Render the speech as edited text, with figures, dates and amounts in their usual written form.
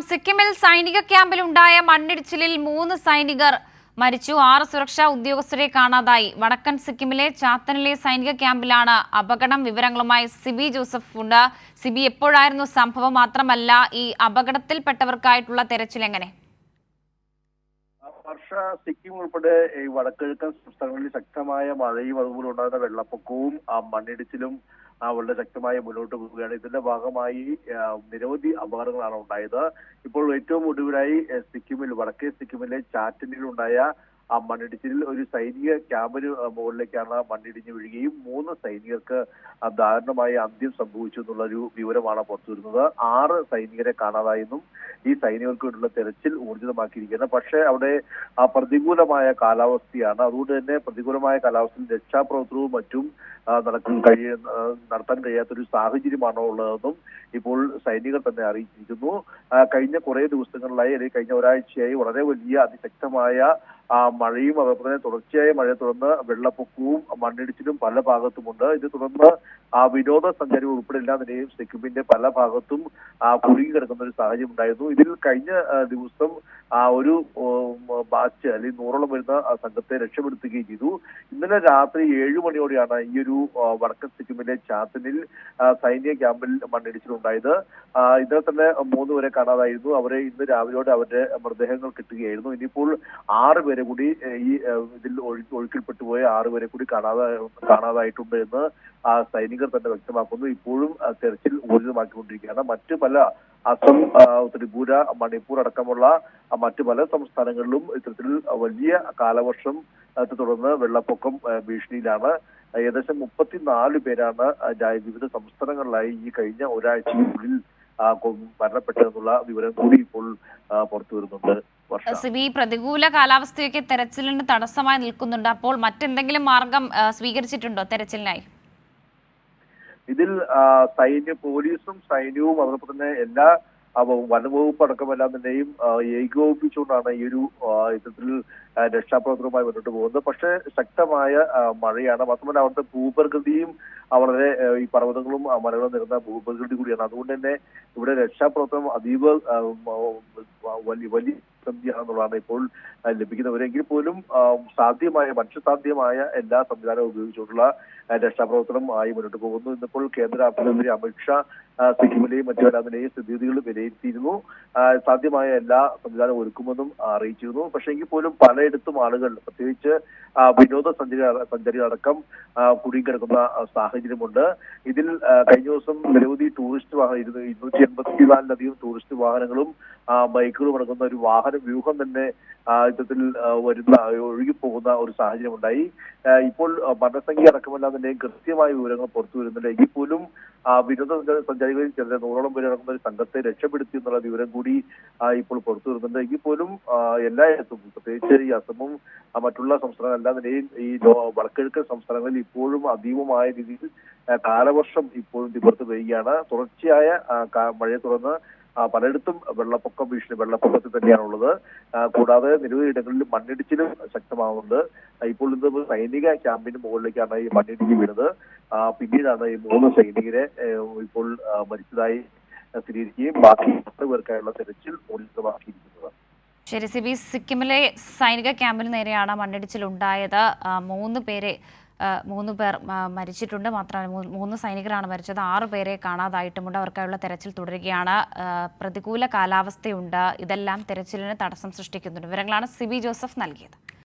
സിക്കിമിൽ സൈനിക ക്യാമ്പിലുണ്ടായ മണ്ണിടിച്ചിലിൽ 3 സൈനികർ മരിച്ചു. 6 സുരക്ഷാ ഉദ്യോഗസ്ഥരെ കാണാതായി. വടക്കൻ സിക്കിമിലെ ചാത്തനിലെ സൈനിക ക്യാമ്പിലാണ് അപകടം. വിവരങ്ങളുമായി സിബി ജോസഫ് ഉണ്ട്. സിബി, എപ്പോഴായിരുന്നു സംഭവം? മാത്രമല്ല, ഈ അപകടത്തിൽപ്പെട്ടവർക്കായിട്ടുള്ള തെരച്ചിൽ എങ്ങനെ? സിക്കിം ഉൾപ്പെടെ ഈ വടക്കിഴക്കൻ സംസ്ഥാനങ്ങളിൽ ശക്തമായ മഴയും അതുപോലെ ഉണ്ടാകുന്ന വെള്ളപ്പൊക്കവും മണ്ണിടിച്ചിലും വളരെ ശക്തമായി മുന്നോട്ട് പോവുകയാണ്. ഇതിന്റെ ഭാഗമായി നിരവധി അപകടങ്ങളാണ് ഉണ്ടായത്. ഇപ്പോൾ ഏറ്റവും ഒടുവിലായി സിക്കിമിൽ വടക്കേ സിക്കിമിലെ ചാറ്റനിലുണ്ടായ മണ്ണിടിച്ചിലിൽ ഒരു സൈനിക ക്യാമ്പിന് മുകളിലേക്കാണ് മണ്ണിടിഞ്ഞു വീഴുകയും 3 സൈനികർക്ക് ദാരുണമായ അന്ത്യം സംഭവിച്ചു എന്നുള്ളൊരു വിവരമാണ് പുറത്തുവരുന്നത്. 6 സൈനികരെ കാണാതായെന്നും ഈ സൈനികർക്ക് വേണ്ടിയുള്ള തെരച്ചിൽ ഊർജിതമാക്കിയിരിക്കുകയാണ്. പക്ഷേ അവിടെ പ്രതികൂലമായ കാലാവസ്ഥയാണ്. അതുകൊണ്ട് തന്നെ പ്രതികൂലമായ കാലാവസ്ഥയിൽ രക്ഷാപ്രവർത്തനവും മറ്റും നടത്താൻ കഴിയാത്തൊരു സാഹചര്യമാണോ ഉള്ളതെന്നും ഇപ്പോൾ സൈനികർ തന്നെ അറിയിച്ചിരിക്കുന്നു. കഴിഞ്ഞ കുറെ ദിവസങ്ങളിലായി അല്ലെങ്കിൽ കഴിഞ്ഞ ഒരാഴ്ചയായി വളരെ വലിയ അതിശക്തമായ മഴയും അതോടൊപ്പം തന്നെ തുടർച്ചയായ മഴയെ തുടർന്ന് വെള്ളപ്പൊക്കവും മണ്ണിടിച്ചിലും പല ഭാഗത്തുമുണ്ട്. ഇത് തുടർന്ന് വിനോദസഞ്ചാരികൾ ഉൾപ്പെടെ എല്ലാ നിലയും സിക്കിമിന്റെ പല ഭാഗത്തും കുടുങ്ങി കിടക്കുന്ന ഒരു സാഹചര്യം ഉണ്ടായിരുന്നു. ഇതിൽ കഴിഞ്ഞ ദിവസം ഒരു ബാച്ച് അല്ലെങ്കിൽ 100ഓളം വരുന്ന സംഘത്തെ രക്ഷപ്പെടുത്തുകയും ചെയ്തു. ഇന്നലെ രാത്രി 7 മണിയോടെയാണ് ഈ ഒരു വടക്കൻ സിക്കിമിലെ ചാത്തനിൽ സൈനിക ക്യാമ്പിൽ മണ്ണിടിച്ചിലുണ്ടായത്. ഇന്നലെ തന്നെ 3 പേരെ കാണാതായിരുന്നു. അവരെ ഇന്ന് രാവിലെയോടെ അവരുടെ മൃതദേഹങ്ങൾ കിട്ടുകയായിരുന്നു. ഇനിയിപ്പോൾ 6 പേരെ കൂടി ഈ ഇതിൽ ഒഴുക്കിൽപ്പെട്ടുപോയ 6 പേരെ കൂടി കാണാതായിട്ടുണ്ട് എന്ന് സൈനികർ തന്നെ വ്യക്തമാക്കുന്നു. ഇപ്പോഴും തെരച്ചിൽ ഊർജിതമാക്കിക്കൊണ്ടിരിക്കുകയാണ്. മറ്റു പല അസം, ത്രിപുര, മണിപ്പൂർ അടക്കമുള്ള മറ്റു പല സംസ്ഥാനങ്ങളിലും ഇത്തരത്തിൽ വലിയ കാലവർഷം തുടർന്ന് വെള്ളപ്പൊക്കം ഭീഷണിയിലാണ്. ഏകദേശം 34 പേരാണ് വിവിധ സംസ്ഥാനങ്ങളിലായി ഈ കഴിഞ്ഞ ഒരാഴ്ചയ്ക്കുള്ളിൽ മരണപ്പെട്ടതെന്നുള്ള വിവരം കൂടി ഇപ്പോൾ പുറത്തു വരുന്നുണ്ട്. സിബി, പ്രതികൂല കാലാവസ്ഥയൊക്കെ തെരച്ചിലിന് തടസ്സമായി നിൽക്കുന്നുണ്ട്. അപ്പോൾ മറ്റെന്തെങ്കിലും മാർഗം സ്വീകരിച്ചിട്ടുണ്ടോ തെരച്ചിലിനായി? ഇതിൽ പോലീസും സൈന്യവും അതോടൊപ്പം തന്നെ എല്ലാ വനംവകുപ്പ് അടക്കമെല്ലാം തന്നെയും ഏകോപിപ്പിച്ചുകൊണ്ടാണ് ഈ ഒരു ഇത്തരത്തിൽ രക്ഷാപ്രവർത്തനവുമായി മുന്നോട്ട് പോകുന്നത്. പക്ഷേ ശക്തമായ മഴയാണ്. മാത്രമല്ല അവിടുത്തെ ഭൂപ്രകൃതിയും വളരെ ഈ പർവ്വതങ്ങളും മലകളും നിറഞ്ഞ ഭൂപ്രകൃതി കൂടിയാണ്. അതുകൊണ്ട് തന്നെ ഇവിടെ രക്ഷാപ്രവർത്തനം അതീവ വലിയ പ്രതിസന്ധിയാണെന്നുള്ളതാണ് ഇപ്പോൾ ലഭിക്കുന്നവരെങ്കിൽ പോലും മനുഷ്യസാധ്യമായ എല്ലാ സംവിധാനവും ഉപയോഗിച്ചുകൊണ്ടുള്ള രക്ഷാപ്രവർത്തനം ആയി മുന്നോട്ട് പോകുന്നു. ഇന്നിപ്പോൾ കേന്ദ്ര ആഭ്യന്തരമന്ത്രി അമിത്ഷാ സിക്കിമിലെയും മറ്റു രാജ്യങ്ങളെയും സ്ഥിതിഗതികൾ വിലയിരുത്തിയിരുന്നു. സാധ്യമായ എല്ലാ സംവിധാനവും ഒരുക്കുമെന്നും അറിയിച്ചിരുന്നു. പക്ഷേ എങ്കിൽ പോലും പലയിടത്തും ആളുകൾ, പ്രത്യേകിച്ച് സഞ്ചാരികളടക്കം കുടുങ്ങിക്കിടക്കുന്ന സാഹചര്യമുണ്ട്. ഇതിൽ കഴിഞ്ഞ ദിവസം നിരവധി ടൂറിസ്റ്റ് വാഹനം 284ലധികം ടൂറിസ്റ്റ് വാഹനങ്ങളും ബൈക്കുകളും അടങ്ങുന്ന ഒരു വാഹന വ്യൂഹം തന്നെ ഇത്തരത്തിൽ ഒഴുകിപ്പോകുന്ന ഒരു സാഹചര്യം ഉണ്ടായി. ഇപ്പോൾ മരണസംഖ്യ അടക്കമെല്ലാം തന്നെ കൃത്യമായ വിവരങ്ങൾ പുറത്തു വരുന്നുണ്ട്. എങ്കിൽ പോലും വിനോദസഞ്ചാരികളിൽ ചില 100ഓളം പേര് നടക്കുന്ന ഒരു സംഘത്തെ രക്ഷപ്പെടുത്തി എന്നുള്ള വിവരം കൂടി ഇപ്പോൾ പുറത്തു വരുന്നുണ്ട്. എങ്കിൽ പോലും എല്ലായിടത്തും, പ്രത്യേകിച്ച് ഈ അസമും മറ്റുള്ള സംസ്ഥാനങ്ങളെല്ലാം തന്നെയും ഈ വടക്കിഴക്കൻ സംസ്ഥാനങ്ങളിൽ ഇപ്പോഴും അതീവമായ രീതിയിൽ കാലവർഷം ഇപ്പോഴും തിമിർത്ത് പെയ്യുകയാണ്. തുടർച്ചയായ മഴയെ തുടർന്ന് പലയിടത്തും വെള്ളപ്പൊക്കത്തിൽ തന്നെയാണുള്ളത്. കൂടാതെ നിരവധി ഇടങ്ങളിൽ മണ്ണിടിച്ചിലും ശക്തമാകുന്നുണ്ട്. ഇപ്പോൾ ഇന്ന് സൈനിക ക്യാമ്പിന് മുകളിലേക്കാണ് ഈ മണ്ണിടിഞ്ഞ് വീണത്. പിന്നീടാണ് ഈ 3 സൈനികരെ ഇപ്പോൾ മരിച്ചതായി സ്ഥിരീകരിക്കുകയും ബാക്കി 6 പേർക്കായുള്ള തെരച്ചിൽ ഊർജിതമാക്കിയിരിക്കുന്നത്. ശരി സിബി, സിക്കിമിലെ സൈനിക ക്യാമ്പിന് നേരെയാണ് മണ്ണിടിച്ചിലുണ്ടായത്. 3 പേർ മരിച്ചിട്ടുണ്ട്. മാത്രമല്ല 3 സൈനികരാണ് മരിച്ചത്. 6 പേരെ കാണാതായിട്ടുമുണ്ട്. അവർക്കായുള്ള തെരച്ചിൽ തുടരുകയാണ്. പ്രതികൂല കാലാവസ്ഥയുണ്ട്. ഇതെല്ലാം തെരച്ചിലിന് തടസ്സം സൃഷ്ടിക്കുന്നുണ്ട്. വിവരങ്ങളാണ് സിബി ജോസഫ് നൽകിയത്.